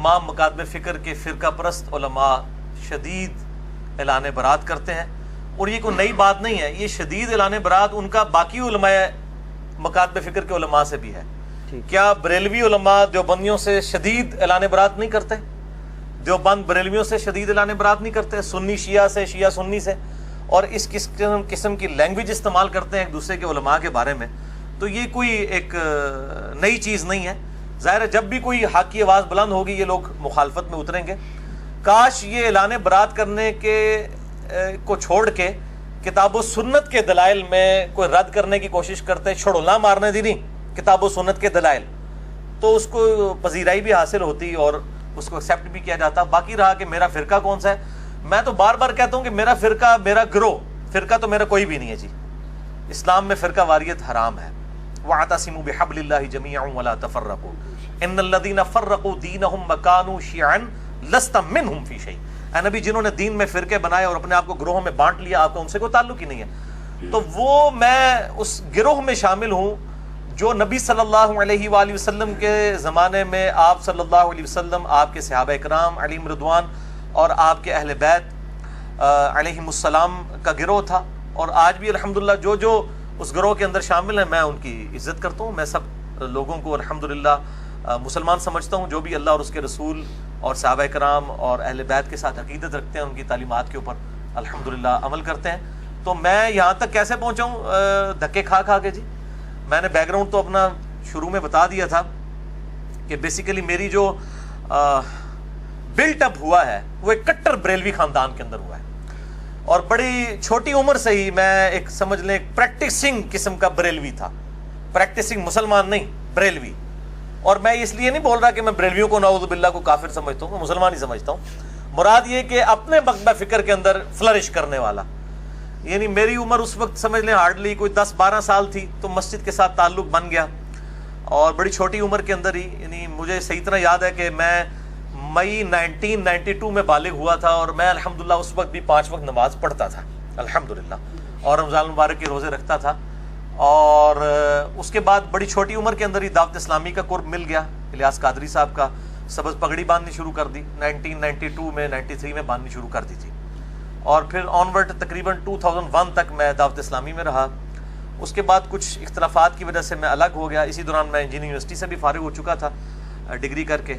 تمام مکاتب فکر کے فرقہ پرست علماء شدید اعلان برات کرتے ہیں، اور یہ کوئی نئی بات نہیں ہے، یہ شدید اعلان برات ان کا باقی علماء مکاتب فکر کے علماء سے بھی ہے۔ کیا بریلوی علماء دیوبندیوں سے شدید اعلان برات نہیں کرتے؟ دیوبند بریلویوں سے شدید اعلان برات نہیں کرتے؟ سنی شیعہ سے، شیعہ سنی سے، اور اس قسم کی لینگویج استعمال کرتے ہیں ایک دوسرے کے علماء کے بارے میں، تو یہ کوئی ایک نئی چیز نہیں ہے۔ ظاہر ہے جب بھی کوئی حق کی آواز بلند ہوگی یہ لوگ مخالفت میں اتریں گے۔ کاش یہ اعلان برات کرنے کے کو چھوڑ کے کتاب و سنت کے دلائل میں کوئی رد کرنے کی کوشش کرتے، چھڑولا مارنے دی نہیں کتاب و سنت کے دلائل، تو اس کو پذیرائی بھی حاصل ہوتی اور اس کو ایکسیپٹ بھی کیا جاتا۔ باقی رہا کہ میرا فرقہ کون سا ہے، میں تو بار بار کہتا ہوں کہ میرا فرقہ، میرا گروہ، فرقہ تو میرا کوئی بھی نہیں ہے جی۔ اسلام میں فرقہ واریت حرام ہے۔ وَاعْتَصِمُوا بِحَبْلِ اللَّهِ جَمِيعًا وَلَا تَفَرَّقُوا إِنَّ الَّذِينَ فَرَّقُوا دِينَهُمْ وَكَانُوا شِيَعًا لَسْتَ مِنْهُمْ فِي شَيْءٍ۔ اے نبی، جنہوں نے دین میں فرقے بنائے اور اپنے آپ کو گروہوں میں بانٹ لیا، آپ کا ان سے کوئی تعلق ہی نہیں ہے۔ تو وہ میں اس گروہ میں شامل ہوں جو نبی صلی اللہ علیہ وآلہ وسلم کے زمانے میں آپ صلی اللہ علیہ وسلم، آپ کے صحابہ اکرام علیہم رضوان اور آپ کے اہل بیت علیہم السلام کا گروہ تھا، اور آج بھی الحمدللہ جو اس گروہ کے اندر شامل ہیں میں ان کی عزت کرتا ہوں۔ میں سب لوگوں کو الحمدللہ مسلمان سمجھتا ہوں جو بھی اللہ اور اس کے رسول اور صحابہ کرام اور اہل بیت کے ساتھ عقیدت رکھتے ہیں، ان کی تعلیمات کے اوپر الحمدللہ عمل کرتے ہیں۔ تو میں یہاں تک کیسے پہنچا ہوں؟ دھکے کھا کے جی۔ میں نے بیک گراؤنڈ تو اپنا شروع میں بتا دیا تھا کہ بیسیکلی میری جو بلٹ اپ ہوا ہے وہ ایک کٹر بریلوی خاندان کے اندر ہوا ہے، اور بڑی چھوٹی عمر سے ہی میں ایک سمجھ لیں پریکٹسنگ قسم کا بریلوی تھا، پریکٹسنگ مسلمان نہیں، بریلوی۔ اور میں اس لیے نہیں بول رہا کہ میں بریلویوں کو نعوذ باللہ کو کافر سمجھتا ہوں، میں مسلمان ہی سمجھتا ہوں۔ مراد یہ کہ اپنے مکتب فکر کے اندر فلرش کرنے والا، یعنی میری عمر اس وقت سمجھ لیں ہارڈلی کوئی 10-12 سال تھی، تو مسجد کے ساتھ تعلق بن گیا، اور بڑی چھوٹی عمر کے اندر ہی، یعنی مجھے صحیح طرح یاد ہے کہ میں مئی 1992 میں بالغ ہوا تھا، اور میں الحمدللہ اس وقت بھی 5 وقت نماز پڑھتا تھا الحمدللہ، اور رمضان المبارک کے روزے رکھتا تھا۔ اور اس کے بعد بڑی چھوٹی عمر کے اندر ہی دعوت اسلامی کا قرب مل گیا، الیاس قادری صاحب کا، سبز پگڑی باندھنی شروع کر دی 1992 میں، 93 میں باندھنی شروع کر دی تھی، اور پھر آنورڈ تقریباً 2001 تک میں دعوت اسلامی میں رہا۔ اس کے بعد کچھ اختلافات کی وجہ سے میں الگ ہو گیا۔ اسی دوران میں انجینئرنگ یونیورسٹی سے بھی فارغ ہو چکا تھا ڈگری کر کے،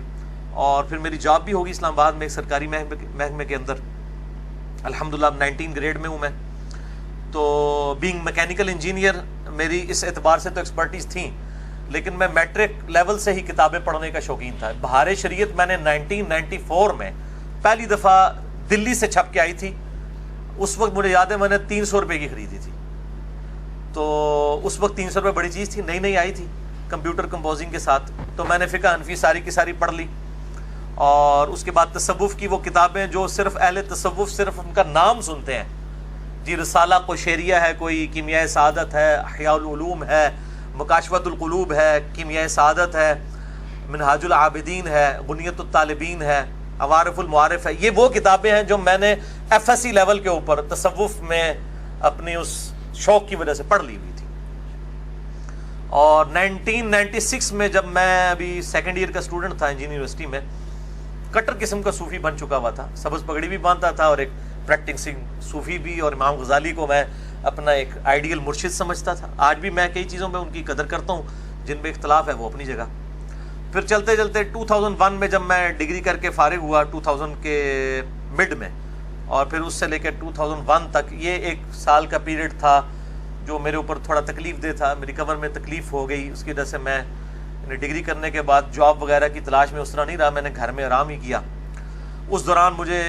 اور پھر میری جاب بھی ہوگی اسلام آباد میں ایک سرکاری محکمے کے اندر، الحمدللہ 19 گریڈ میں ہوں میں۔ تو بینگ میکینیکل انجینئر میری اس اعتبار سے تو ایکسپرٹیز تھیں، لیکن میں میٹرک لیول سے ہی کتابیں پڑھنے کا شوقین تھا۔ بہار شریعت میں نے 1994 میں پہلی دفعہ دلی سے چھپ کے آئی تھی، اس وقت مجھے یاد ہے میں نے 300 روپے کی خریدی تھی، تو اس وقت 300 روپے بڑی چیز تھی، نئی نئی آئی تھی کمپیوٹر کمپوزنگ کے ساتھ، تو میں نے فقہ حنفی ساری کی ساری پڑھ لی۔ اور اس کے بعد تصوف کی وہ کتابیں جو صرف اہل تصوف صرف ان کا نام سنتے ہیں جی، رسالہ قشیریہ ہے، کوئی کیمیائے سعادت ہے، احیاء العلوم ہے، مکاشفۃ القلوب ہے، کیمیائے سعادت ہے، منہاج العابدین ہے، بنیۃ الطالبین ہے، عوارف المعارف ہے، یہ وہ کتابیں ہیں جو میں نے ایف ایس سی لیول کے اوپر تصوف میں اپنی اس شوق کی وجہ سے پڑھ لی ہوئی تھی۔ اور 1996 میں جب میں ابھی سیکنڈ ایئر کا اسٹوڈنٹ تھا انجینئرنگ یونیورسٹی میں، کٹر قسم کا صوفی بن چکا ہوا تھا، سبز پگڑی بھی باندھتا تھا اور ایک پریکٹسنگ صوفی بھی، اور امام غزالی کو میں اپنا ایک آئیڈیل مرشد سمجھتا تھا۔ آج بھی میں کئی چیزوں میں ان کی قدر کرتا ہوں، جن میں اختلاف ہے وہ اپنی جگہ۔ پھر چلتے چلتے 2001 میں جب میں ڈگری کر کے فارغ ہوا 2000 کے مڈ میں، اور پھر اس سے لے کے 2001 تک یہ 1 سال کا پیریڈ تھا جو میرے اوپر تھوڑا تکلیف دہ تھا، میری کمر میں تکلیف ہو گئی، اس کی وجہ سے میں ڈگری کرنے کے بعد جاب وغیرہ کی تلاش میں اس طرح نہیں رہا، میں نے گھر میں آرام ہی کیا۔ اس دوران مجھے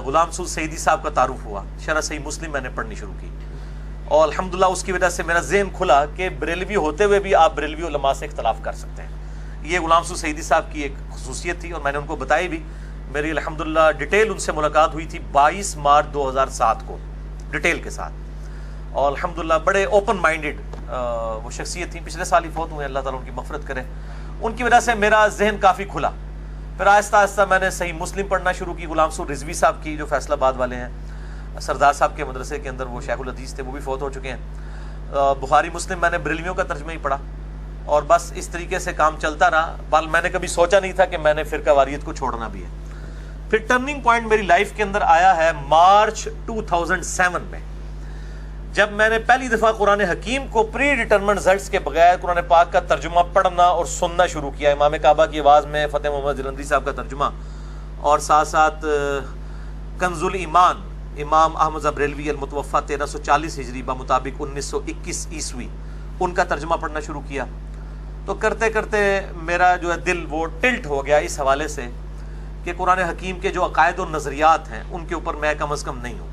غلام سعود سعیدی صاحب کا تعارف ہوا، شرح صحیح مسلم میں نے پڑھنی شروع کی، اور الحمدللہ اس کی وجہ سے میرا ذہن کھلا کہ بریلوی ہوتے ہوئے بھی آپ بریلوی علماء سے اختلاف کر سکتے ہیں۔ یہ غلام سعود سعیدی صاحب کی ایک خصوصیت تھی، اور میں نے ان کو بتائی بھی۔ میری الحمدللہ ڈیٹیل ان سے ملاقات ہوئی تھی 22 مارچ 2007 کو ڈیٹیل کے ساتھ، اور الحمدللہ بڑے اوپن مائنڈڈ وہ شخصیت تھی، پچھلے سال ہی فوت ہوئے، اللہ تعالیٰ ان کی مغفرت کرے۔ ان کی وجہ سے میرا ذہن کافی کھلا، پھر آہستہ آہستہ میں نے صحیح مسلم پڑھنا شروع کی، غلام سعود رضوی صاحب کی جو فیصل آباد والے ہیں، سردار صاحب کے مدرسے کے اندر وہ شیخ الحدیث تھے، وہ بھی فوت ہو چکے ہیں۔ بخاری مسلم میں نے بریلویوں کا ترجمہ ہی پڑھا، اور بس اس طریقے سے کام چلتا رہا. بال میں نے کبھی سوچا نہیں تھا کہ میں نے فرقہ واریت کو چھوڑنا بھی ہے. پھر ٹرننگ پوائنٹ میری لائف کے اندر آیا ہے مارچ 2007 میں، جب میں نے پہلی دفعہ قرآن حکیم کو پری ڈیٹرمنٹ رزلٹس کے بغیر قرآن پاک کا ترجمہ پڑھنا اور سننا شروع کیا. امام کعبہ کی آواز میں فتح محمد جلندری صاحب کا ترجمہ، اور ساتھ ساتھ کنز الایمان امام احمد بریلوی المتوفی 1340 ہجری بمطابق 1921 عیسوی، ان کا ترجمہ پڑھنا شروع کیا. تو کرتے کرتے میرا جو ہے دل وہ ٹلٹ ہو گیا اس حوالے سے کہ قرآن حکیم کے جو عقائد و نظریات ہیں ان کے اوپر میں کم از کم نہیں ہوں.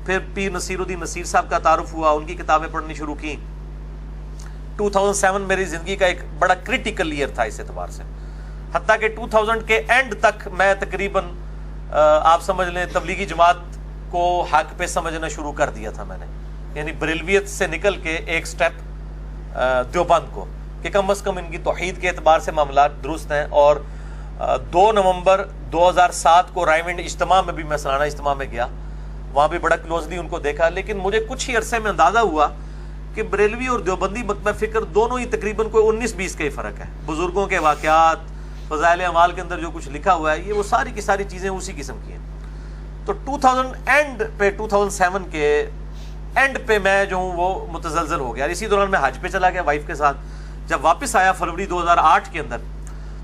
پھر پیر نصیر الدین نصیر صاحب کا تعارف ہوا، ان کی کتابیں پڑھنی شروع کی. 2007 میری زندگی کا ایک بڑا کریٹیکل ایئر تھا اس اعتبار سے، حتیٰ کہ 2000 کے اینڈ تک میں تقریباً آپ سمجھ لیں تبلیغی جماعت کو حق پہ سمجھنا شروع کر دیا تھا میں نے، یعنی بریلویت سے نکل کے ایک سٹیپ دیوبند کو، کہ کم از کم ان کی توحید کے اعتبار سے معاملات درست ہیں. اور 2 نومبر 2007 کو رائمنڈ اجتماع میں بھی میں سالانہ اجتماع میں گیا، وہاں بھی بڑا کلوزلی ان کو دیکھا. لیکن مجھے کچھ ہی عرصے میں اندازہ ہوا کہ بریلوی اور دیوبندی مکتبہ فکر دونوں ہی تقریباً کوئی 19-20 کا ہی فرق ہے. بزرگوں کے واقعات، فضائل اعمال کے اندر جو کچھ لکھا ہوا ہے، یہ وہ ساری کی ساری چیزیں اسی قسم کی ہیں. تو 2007 کے اینڈ پہ میں جو ہوں وہ متزلزل ہو گیا. اسی دوران میں حج پہ چلا گیا وائف کے ساتھ. جب واپس آیا فروری 2008 کے اندر،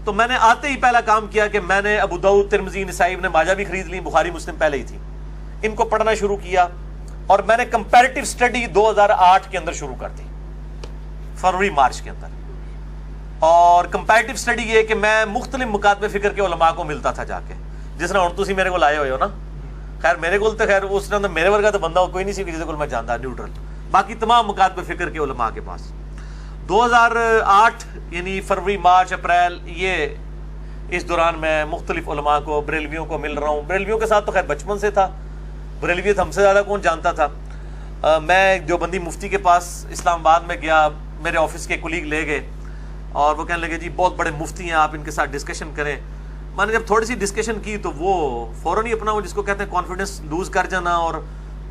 تو میں نے آتے ہی پہلا کام کیا کہ میں نے ابو داؤد، ترمذی، نسائی، ابن ماجہ بھی خرید لی، بخاری مسلم پہلے ہی تھی، ان کو پڑھنا شروع کیا. اور میں نے کمپیریٹیو اسٹڈی 2008 کے اندر شروع کر دی، فروری مارچ کے اندر. اور کمپیریٹیو اسٹڈی یہ کہ میں مختلف مکاتب فکر کے علماء کو ملتا تھا جا کے، جس طرح ہوں تسی میرے کو آئے ہوئے ہو نا. خیر میرے کو تو خیر اس طرح میرے ورگا تو بندہ کوئی نہیں سی کسی کو میں جانتا، نیوٹرل. باقی تمام مکاتب فکر کے علماء کے پاس 2008 یعنی فروری، مارچ، اپریل، یہ اس دوران میں مختلف علماء کو، بریلویوں کو مل رہا ہوں. بریلویوں کے ساتھ تو خیر بچپن سے تھا، بریلویت ہم سے زیادہ کون جانتا تھا. میں دیوبندی مفتی کے پاس اسلام آباد میں گیا، میرے آفس کے کولیگ لے گئے اور وہ کہنے لگے جی بہت بڑے مفتی ہیں، آپ ان کے ساتھ ڈسکشن کریں. میں نے جب تھوڑی سی ڈسکشن کی تو وہ فوراً ہی اپنا وہ جس کو کہتے ہیں کانفیڈنس لوز کر جانا اور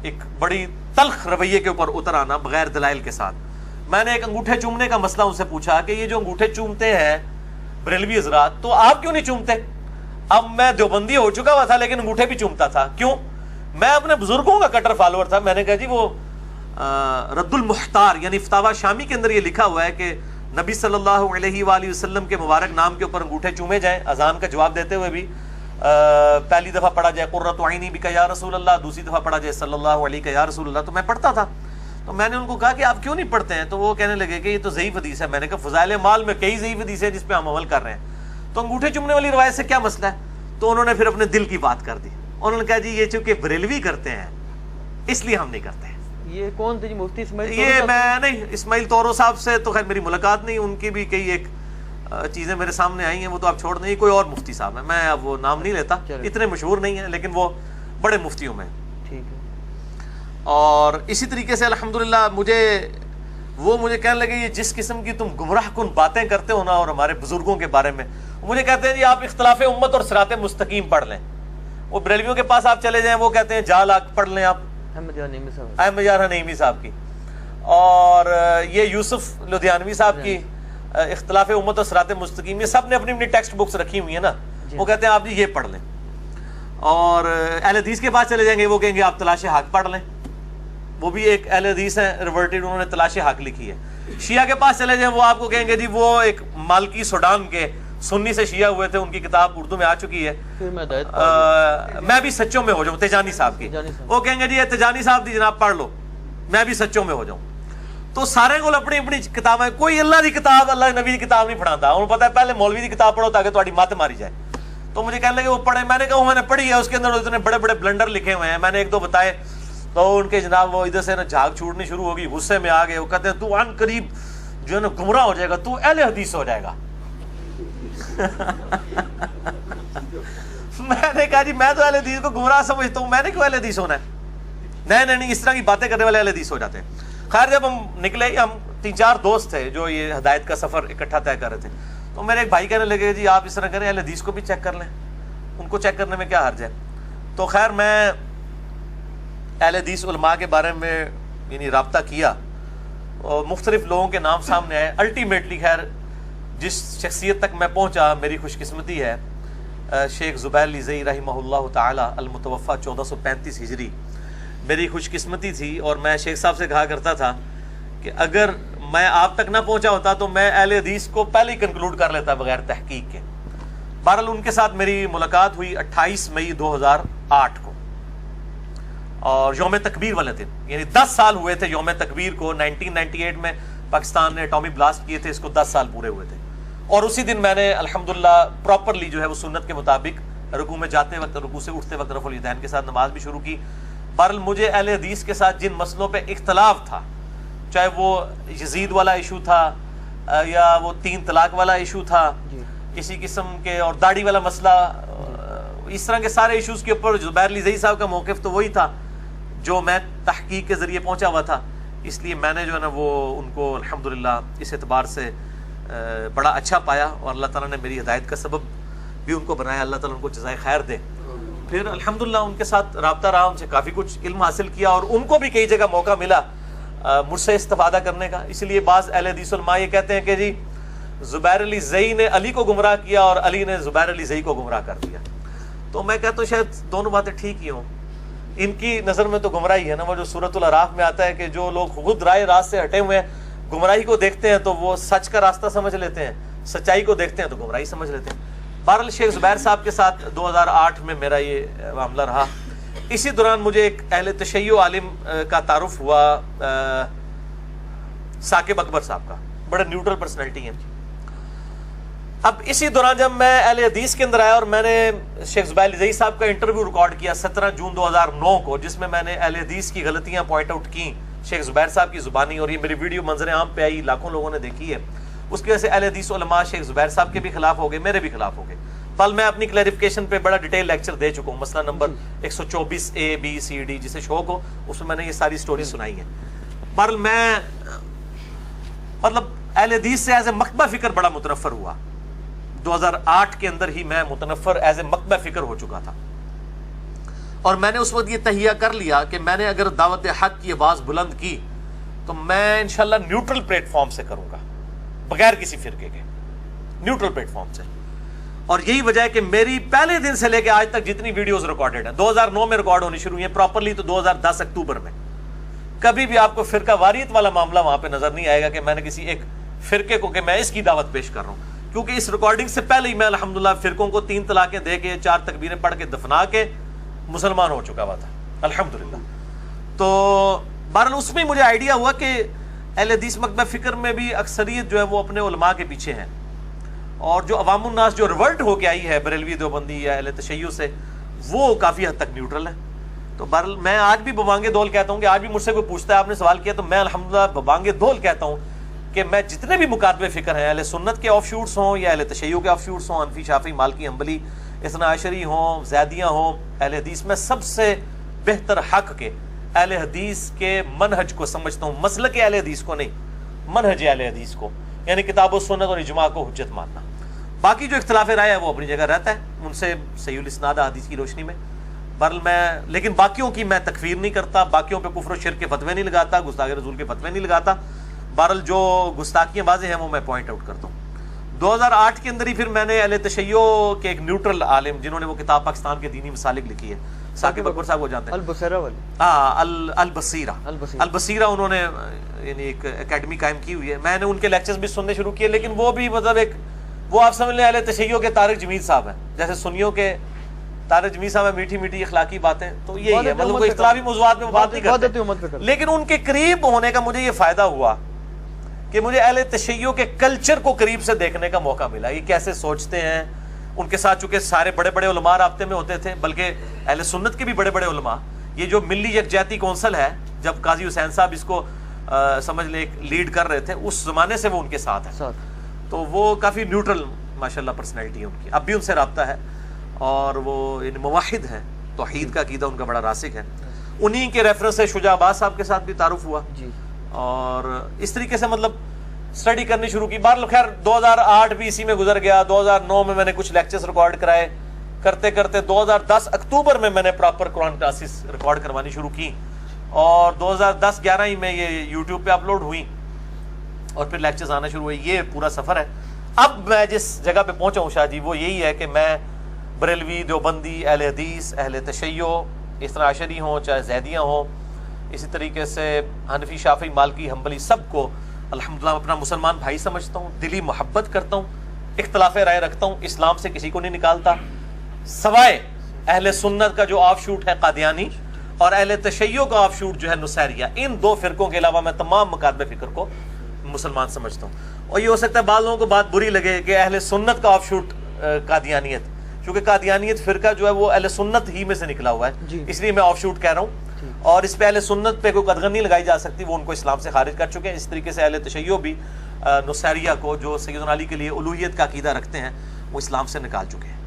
ایک بڑی تلخ رویے کے اوپر اتر آنا بغیر دلائل کے ساتھ. میں نے ایک انگوٹھے چومنے کا مسئلہ ان سے پوچھا کہ یہ جو انگوٹھے چومتے ہیں بریلوی حضرات، تو آپ کیوں نہیں چومتے؟ اب میں دیوبندی ہو چکا ہوا تھا لیکن انگوٹھے بھی چومتا تھا. کیوں؟ میں اپنے بزرگوں کا کٹر فالوور تھا. میں نے کہا جی وہ رد المحتار یعنی فتاوی شامی کے اندر یہ لکھا ہوا ہے کہ نبی صلی اللہ علیہ وآلہ وسلم کے مبارک نام کے اوپر انگوٹھے چومے جائیں، اذان کا جواب دیتے ہوئے بھی. پہلی دفعہ پڑھا جائے قرۃ عینی بک یا رسول اللہ، دوسری دفعہ پڑھا جائے صلی اللہ علیہ یا رسول اللہ. تو میں پڑھتا تھا. تو میں نے ان کو کہا کہ آپ کیوں نہیں پڑھتے ہیں؟ تو وہ کہنے لگے کہ یہ تو ضعیف حدیث ہے. میں نے کہا فضائل اعمال میں کئی ضعیف حدیث ہیں جس پہ ہم عمل کر رہے ہیں، تو انگوٹھے چومنے والی روایت سے کیا مسئلہ ہے؟ تو انہوں نے پھر اپنے دل کی بات کر دی. انہوں نے کہا جی یہ چونکہ بریلوی کرتے ہیں اس لیے ہم نہیں کرتے. یہ کون تھے جی؟ مفتی اسماعیل؟ یہ میں نہیں، اسماعیل طورو صاحب سے تو خیر میری ملاقات نہیں، ان کی بھی کئی ایک چیزیں میرے سامنے آئی ہیں، وہ تو آپ چھوڑ دیں. کوئی اور مفتی صاحب ہے، میں اب وہ نام نہیں لیتا، اتنے مشہور نہیں ہیں لیکن وہ بڑے مفتیوں میں. ٹھیک ہے. اور اسی طریقے سے الحمدللہ مجھے کہنے لگے یہ جس قسم کی تم گمراہ کن باتیں کرتے ہو نا اور ہمارے بزرگوں کے بارے میں، مجھے کہتے ہیں جی آپ اختلاف امت اور صراط مستقیم پڑھ لیں. وہ بریلویوں کے پاس آپ چلے جائیں، وہ کہتے ہیں جال پڑھ لیں آپ احمد یار نعیمی صاحب کی، اور یہ یوسف لدھیانوی صاحب کی اختلاف امت اور صراط مستقیم، یہ سب نے اپنی اپنی ٹیکسٹ بکس رکھی ہوئی ہیں نا. وہ کہتے ہیں آپ جی یہ پڑھ لیں. اور اہل حدیث کے پاس چلے جائیں گے، وہ کہیں گے آپ تلاش حق پڑھ لیں. وہ بھی ایک اہل حدیث ہیں ریورٹڈ، انہوں نے تلاش حق لکھی ہے. شیعہ کے پاس چلے جائیں، وہ آپ کو کہیں گے جی وہ ایک مالکی سوڈان کے سنی سے شیعہ ہوئے تھے، ان کی کتاب اردو میں آ چکی ہے میں بھی سچوں میں ہو جاؤں، تیجانی صاحب کی. وہ کہیں گے جی یہ تیجانی صاحب دی جناب پڑھ لو، میں بھی سچوں میں ہو جاؤں. تو سارے کو اپنی اپنی کتابیں، کوئی اللہ دی کتاب اللہ نبی دی کتاب نہیں پڑھاتا. انہوں پتا ہے پہلے مولوی دی کتاب پڑھو تاکہ تمہاری مت ماری جائے. تو مجھے کہنے لگے وہ پڑھے. میں نے کہا میں نے پڑھی ہے، اس کے اندر اتنے بڑے بڑے بلنڈر لکھے ہوئے ہیں. میں نے ایک دو بتائے تو ان کے جناب وہ ادھر سے نا جھاگ چھوٹنی شروع ہوگی، غصے میں آ گئے. وہ کہتے ہیں تو عن قریب جو ہے نا گمراہ ہو جائے گا، تو اہل حدیث ہو جائے گا. میں نے کہا جی میں تو اہل حدیث کو گمراہ سمجھتا ہوں، میں نے کیوں اہل حدیث ہونا ہے؟ نہیں، اس طرح کی باتیں کرنے والے اہل حدیث ہو جاتے ہیں. خیر جب ہم نکلے، ہم 3-4 دوست تھے جو یہ ہدایت کا سفر اکٹھا طے کر رہے تھے. تو میرے ایک بھائی کہنے لگے جی آپ اس طرح کریں، اہل حدیث کو بھی چیک کر لیں، ان کو چیک کرنے میں کیا حرج ہے. تو خیر میں اہل حدیث علماء کے بارے میں یعنی رابطہ کیا، مختلف لوگوں کے نام سامنے آئے. الٹیمیٹلی خیر جس شخصیت تک میں پہنچا میری خوش قسمتی ہے شیخ زبیر علی زئی رحمہ اللہ تعالی المتوفی 1435 ہجری میری خوش قسمتی تھی. اور میں شیخ صاحب سے کہا کرتا تھا کہ اگر میں آپ تک نہ پہنچا ہوتا تو میں اہل حدیث کو پہلے ہی کنکلوڈ کر لیتا بغیر تحقیق کے. بہرحال ان کے ساتھ میری ملاقات ہوئی 28 مئی 2008 کو اور یوم تکبیر والے دن, یعنی 10 سال ہوئے تھے یوم تکبیر کو. 1998 میں پاکستان نے اٹامی بلاسٹ کیے تھے, اس کو 10 سال پورے ہوئے تھے. اور اسی دن میں نے الحمدللہ پراپرلی جو ہے وہ سنت کے مطابق رکوع میں جاتے وقت, رکوع سے اٹھتے وقت رفع الیدین کے ساتھ نماز بھی شروع کی. بہرحال مجھے اہل حدیث کے ساتھ جن مسئلوں پہ اختلاف تھا, چاہے وہ یزید والا ایشو تھا یا وہ 3 طلاق والا ایشو تھا, اسی قسم کے, اور داڑھی والا مسئلہ, اس طرح کے سارے ایشوز کے اوپر زبیر علی زئی صاحب کا موقف تو وہی تھا جو میں تحقیق کے ذریعے پہنچا ہوا تھا. اس لیے میں نے جو ہے نا وہ ان کو الحمدللہ اس اعتبار سے بڑا اچھا پایا, اور اللہ تعالیٰ نے میری ہدایت کا سبب بھی ان کو بنایا. اللہ تعالیٰ ان کو جزائے خیر دے. پھر الحمدللہ ان کے ساتھ رابطہ رہا, ان سے کافی کچھ علم حاصل کیا, اور ان کو بھی کئی جگہ موقع ملا مجھ سے استفادہ کرنے کا. اس لیے بعض اہل حدیث علماء یہ کہتے ہیں کہ جی زبیر علی زئی نے علی کو گمراہ کیا اور علی نے زبیر علی زئی کو گمراہ کر دیا. تو میں کہتا ہوں شاید دونوں باتیں ٹھیک ہی ہوں. ان کی نظر میں تو گمراہی ہے نا, وہ جو سورۃ الاعراف میں آتا ہے کہ جو لوگ خود رائے راست سے ہٹے ہوئے ہیں, گمراہی کو دیکھتے ہیں تو وہ سچ کا راستہ سمجھ لیتے ہیں, سچائی کو دیکھتے ہیں تو گمراہی سمجھ لیتے ہیں. بہرحال شیخ زبیر صاحب کے ساتھ 2008 میں میرا یہ معاملہ رہا. اسی دوران مجھے ایک اہل تشیع عالم کا تعارف ہوا ثاقب اکبر صاحب کا, بڑے نیوٹرل پرسنالٹی ہیں. اب اسی دوران جب میں اہل حدیث کے اندر آیا اور میں نے شیخ زبیر علی زئی صاحب کا انٹرویو ریکارڈ کیا 17 جون 2009 کو, جس میں میں نے اہل حدیث کی غلطیاں پوائنٹ آؤٹ کی شیخ زبیر صاحب کی زبانی, اور یہ میری ویڈیو منظر عام پہ آئی, لاکھوں لوگوں نے دیکھی ہے. اس کی وجہ سے اہل حدیث علماء شیخ زبیر صاحب کے بھی خلاف ہو گئے, میرے بھی خلاف ہو گئے. پل میں اپنی کلیریفیکیشن پہ بڑا ڈیٹیل لیکچر دے چکا ہوں, مسئلہ number 124 A B C D, جسے شوق ہو اس میں میں نے یہ ساری سٹوری سنائی ہے. بہرحال میں مطلب اہل حدیث سے ایز اے مکتبہ فکر بڑا متنفر ہوا. 2008 کے اندر ہی میں متنفر ایز اے مکتبہ فکر ہو چکا تھا, اور میں نے اس وقت یہ تہیہ کر لیا کہ میں نے اگر دعوت حق کی آواز بلند کی تو میں انشاءاللہ نیوٹرل پلیٹ فارم سے کروں گا, بغیر کسی فرقے کے, نیوٹرل پلیٹ فارم سے. اور یہی وجہ ہے کہ میری پہلے دن سے لے کے آج تک جتنی ویڈیوز ریکارڈڈ ہیں 2009 میں ریکارڈ ہونی شروع ہوئی ہیں پراپرلی تو 2010 اکتوبر میں. کبھی بھی آپ کو فرقہ واریت والا معاملہ وہاں پہ نظر نہیں آئے گا کہ میں نے کسی ایک فرقے کو کہ میں اس کی دعوت پیش کر رہا ہوں, کیونکہ اس ریکارڈنگ سے پہلے ہی میں الحمدللہ فرقوں کو 3 طلاقیں دے کے 4 تکبیریں پڑھ کے دفنا کے مسلمان ہو چکا ہوا تھا الحمدللہ. تو بہرحال اس میں مجھے آئیڈیا ہوا کہ اہل حدیث مکتبہ فکر میں بھی اکثریت جو ہے وہ اپنے علماء کے پیچھے ہیں, اور جو عوام الناس جو ریولٹ ہو کے آئی ہے بریلوی دیوبندی یا اہل تشیع سے, وہ کافی حد تک نیوٹرل ہے. تو بہرحال میں آج بھی ببانگ دول کہتا ہوں کہ آج بھی مجھ سے کوئی پوچھتا ہے آپ نے سوال کیا تو میں الحمدللہ ببانگ دول کہتا ہوں کہ میں جتنے بھی مکاتبے فکر ہیں, اہل سنت کے آف شوٹس ہوں یا اہل تشیع کے آف شوٹس ہوں, حنفی شافعی مالکی حنبلی اثنا عشری ہوں, زیدیاں ہوں, اہل حدیث میں سب سے بہتر حق کے اہل حدیث کے منہج کو سمجھتا ہوں, مسلک اہل حدیث کو نہیں, منہج اہل حدیث کو, یعنی کتاب و سنت اور اجماع کو حجت ماننا. باقی جو اختلاف رائے ہے وہ اپنی جگہ رہتا ہے, ان سے صحیح الاسناد حدیث کی روشنی میں. بہرحال میں لیکن باقیوں کی میں تکفیر نہیں کرتا, باقیوں پہ کفر و شرک کے فتوے نہیں لگاتا, گستاخی رسول کے فتوے نہیں لگاتا. بہرحال جو گستاخیاں واضح ہیں وہ میں پوائنٹ آؤٹ کرتا ہوں. 2008 کے اندر ہی پھر میں نے اہل تشیع کے ایک نیوٹرل عالم جنہوں نے وہ کتاب پاکستان کے دینی مسالک لکھی ہے, ثاقب اکبر صاحب وہ جانتے ہیں, البصیرہ والی, البصیرہ انہوں نے یعنی ایک اکیڈمی قائم کی ہوئی ہے. میں نے ان کے لیکچرز بھی سننے شروع کیے, لیکن وہ بھی مطلب ایک وہ آپ سمجھ لیں اہل تشیع کے طارق جمیل صاحب ہیں, جیسے سنیوں کے طارق جمیل صاحب ہیں, میٹھی میٹھی اخلاقی باتیں, تو یہی ہے مطلب کوئی اختلافی موضوعات میں بات نہیں کرتے. لیکن ان کے قریب ہونے کا مجھے یہ فائدہ ہوا کہ مجھے اہل تشیع کے کلچر کو قریب سے دیکھنے کا موقع ملا, یہ کیسے سوچتے ہیں. ان کے ساتھ چونکہ سارے بڑے بڑے علماء رابطے میں ہوتے تھے, بلکہ اہل سنت کے بھی بڑے بڑے علماء, یہ جو ملی یکجہتی کونسل ہے جب قاضی حسین صاحب اس کو سمجھ لیں لیڈ کر رہے تھے, اس زمانے سے وہ ان کے ساتھ ہیں, تو وہ کافی نیوٹرل ماشاءاللہ پرسنالٹی ہے ان کی. اب بھی ان سے رابطہ ہے, اور وہ موحد ہیں, توحید کا عقیدہ ان کا بڑا راسخ ہے. انہی کے ریفرنس سے شجاع عباس صاحب کے ساتھ بھی تعارف ہوا, اور اس طریقے سے مطلب اسٹڈی کرنی شروع کی. بہرحال خیر 2008 بھی اسی میں گزر گیا. 2009 میں نے کچھ لیکچرز ریکارڈ کرائے, کرتے کرتے 2010 اکتوبر میں نے پراپر قرآن کلاسز ریکارڈ کروانی شروع کی, اور 2010-11 ہی میں یہ یوٹیوب پہ اپلوڈ ہوئی. اور پھر لیکچرز آنا شروع ہوئے. یہ پورا سفر ہے. اب میں جس جگہ پہ پہنچا ہوں شاہ جی وہ یہی ہے کہ میں بریلوی، دیوبندی، اہل حدیث، اہل تشیع، اثنا عشری ہوں چاہے زیدیاں ہوں، اسی طریقے سے حنفی، شافعی، مالکی، حنبلی، سب کو الحمدللہ اپنا مسلمان بھائی سمجھتا ہوں، دلی محبت کرتا ہوں، اختلاف رائے رکھتا ہوں، اسلام سے کسی کو نہیں نکالتا سوائے اہل سنت کا جو آف شوٹ ہے قادیانی اور اہل تشیع کا آف شوٹ جو ہے نصیریہ. ان دو فرقوں کے علاوہ میں تمام مکاتب فکر کو مسلمان سمجھتا ہوں. اور یہ ہو سکتا ہے بعض لوگوں کو بات بری لگے کہ اہل سنت کا آف شوٹ قادیانیت، کیونکہ قادیانیت فرقہ جو ہے وہ اہل سنت ہی میں سے نکلا ہوا ہے، اس لیے میں آف شوٹ کہہ رہا ہوں. اور اس پہ اہل سنت پہ کوئی قدغن نہیں لگائی جا سکتی، وہ ان کو اسلام سے خارج کر چکے ہیں. اس طریقے سے اہل تشیع بھی نصیریہ کو جو سیدنا علی کے لیے الوہیت کا عقیدہ رکھتے ہیں وہ اسلام سے نکال چکے ہیں.